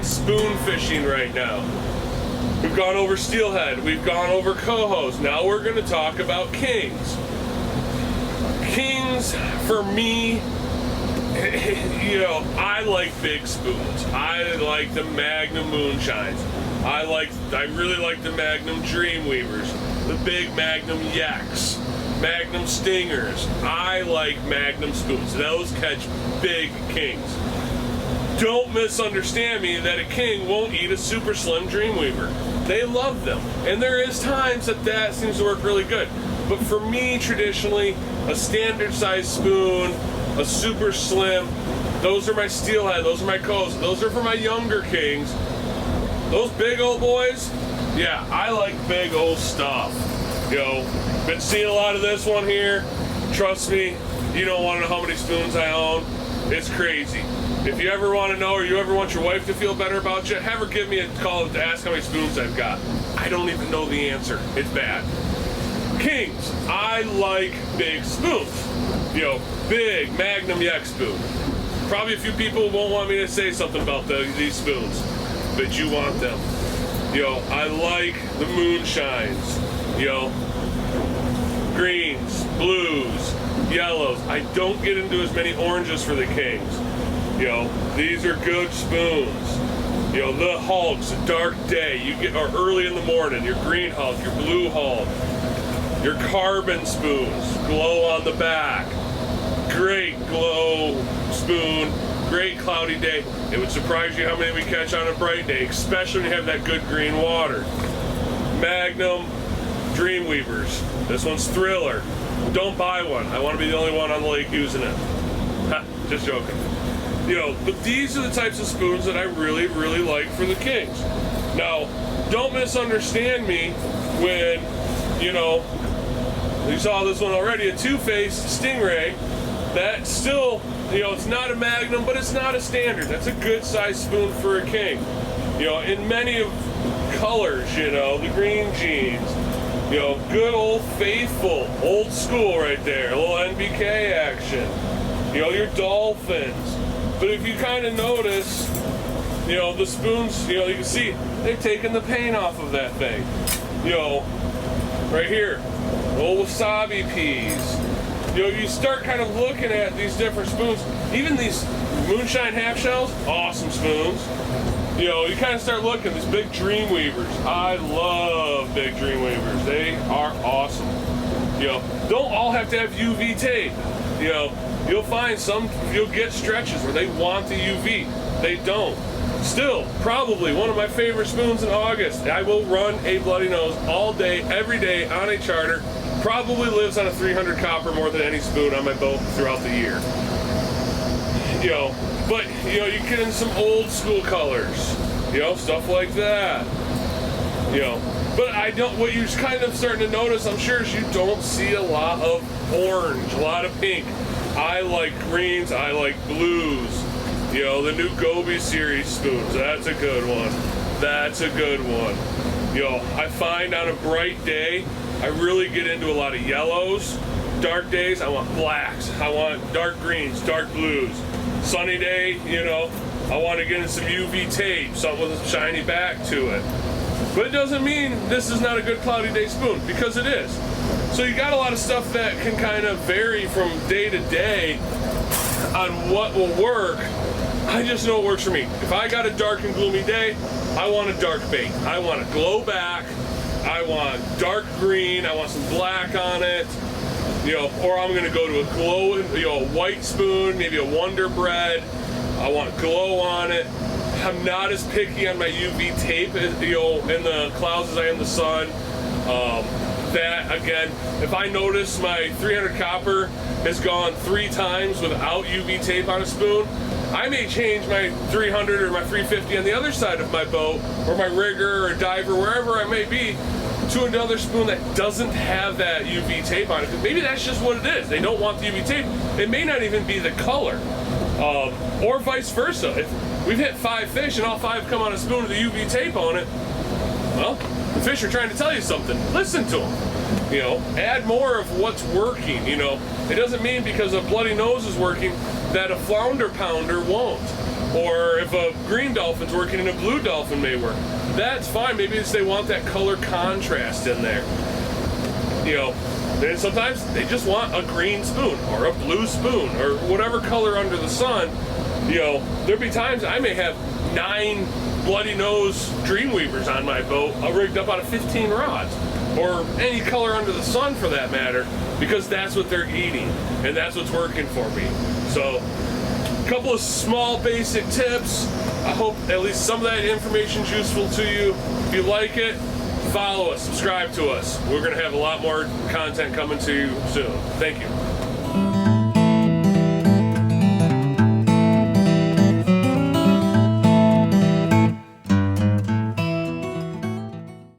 spoon fishing right now. We've gone over steelhead, we've gone over cohos. Now we're going to talk about kings. Kings, for me, you know, I like big spoons. I like the Magnum Moonshines. I really like the Magnum Dreamweavers, the big Magnum Yaks, Magnum Stingers. I like Magnum spoons. Those catch big kings. Don't misunderstand me that a king won't eat a super slim Dreamweaver. They love them. And there is times that seems to work really good. But for me, traditionally, a standard size spoon, a super slim, those are my steelhead, those are my cohos, those are for my younger kings. Those big old boys, yeah, I like big old stuff. You know, been seeing a lot of this one here. Trust me, you don't want to know how many spoons I own. It's crazy. If you ever want to know, or you ever want your wife to feel better about you, have her give me a call to ask how many spoons I've got. I don't even know the answer. It's bad. Kings, I like big spoons. You know, big Magnum Yak spoon. Probably a few people won't want me to say something about these spoons, but you want them. You know, I like the Moonshines. You know, greens, blues, yellows. I don't get into as many oranges for the kings. You know, these are good spoons. You know, the Hulks, dark day, you get, or early in the morning, your green Hulk, your blue Hulk, your carbon spoons, glow on the back. Great glow spoon, great cloudy day. It would surprise you how many we catch on a bright day, especially when you have that good green water. Magnum Dreamweavers. This one's Thriller. Don't buy one. I want to be the only one on the lake using it. Ha, just joking. You know, but these are the types of spoons that I really, really like for the kings. Now, don't misunderstand me when, you know, you saw this one already, a two-faced Stingray. That still, you know, it's not a Magnum, but it's not a standard. That's a good size spoon for a king. You know, in many of colors, you know, the green jeans, you know, good old faithful, old school right there, a little NBK action. You know, your dolphins. But if you kind of notice, you know, the spoons, you know, you can see they've taken the paint off of that thing. You know, right here, old wasabi peas. You know, you start kind of looking at these different spoons, even these Moonshine half shells, awesome spoons. You know, you kind of start looking, these big Dreamweavers. I love big Dreamweavers. They are awesome. You know, don't all have to have UV tape. You know, you'll find some, you'll get stretches where they want the UV. They don't. Still, probably one of my favorite spoons in August. I will run a Bloody Nose all day, every day on a charter. Probably lives on a 300 copper more than any spoon on my boat throughout the year. You know, but, you know, you get in some old school colors, you know, stuff like that. You know, but I don't, what you're kind of starting to notice, I'm sure, is you don't see a lot of orange, a lot of pink. I like greens, I like blues. You know, the new Gobi series spoons, that's a good one. That's a good one. You know, I find on a bright day, I really get into a lot of yellows. Dark days, I want blacks. I want dark greens, dark blues. Sunny day, you know, I want to get in some UV tape, something with a shiny back to it. But it doesn't mean this is not a good cloudy day spoon, because it is. So you got a lot of stuff that can kind of vary from day to day on what will work. I just know it works for me. If I got a dark and gloomy day, I want a dark bait. I want a glow back. I want dark green. I want some black on it. You know, or I'm gonna go to a glow, you know, a white spoon, maybe a Wonder Bread. I want glow on it. I'm not as picky on my UV tape, you know, in the clouds as I am the sun. That again, if I notice my 300 copper has gone 3 times without UV tape on a spoon, I may change my 300 or my 350 on the other side of my boat, or my rigger or diver, wherever I may be, to another spoon that doesn't have that UV tape on it. Because maybe that's just what it is. They don't want the UV tape. It may not even be the color, or vice versa. If we've hit 5 fish and all 5 come on a spoon with a UV tape on it, well, the fish are trying to tell you something. Listen to them. You know, add more of what's working. You know, it doesn't mean because a Bloody Nose is working that a flounder pounder won't. Or if a green dolphin's working and a blue dolphin may work, that's fine. Maybe it's they want that color contrast in there. You know, and sometimes they just want a green spoon or a blue spoon or whatever color under the sun. You know, there'll be times I may have 9 bloody nose Dreamweavers on my boat, rigged up out of 15 rods, or any color under the sun for that matter, because that's what they're eating and that's what's working for me. So, a couple of small basic tips. I hope at least some of that information is useful to you. If you like it, follow us, subscribe to us. We're going to have a lot more content coming to you soon. Thank you.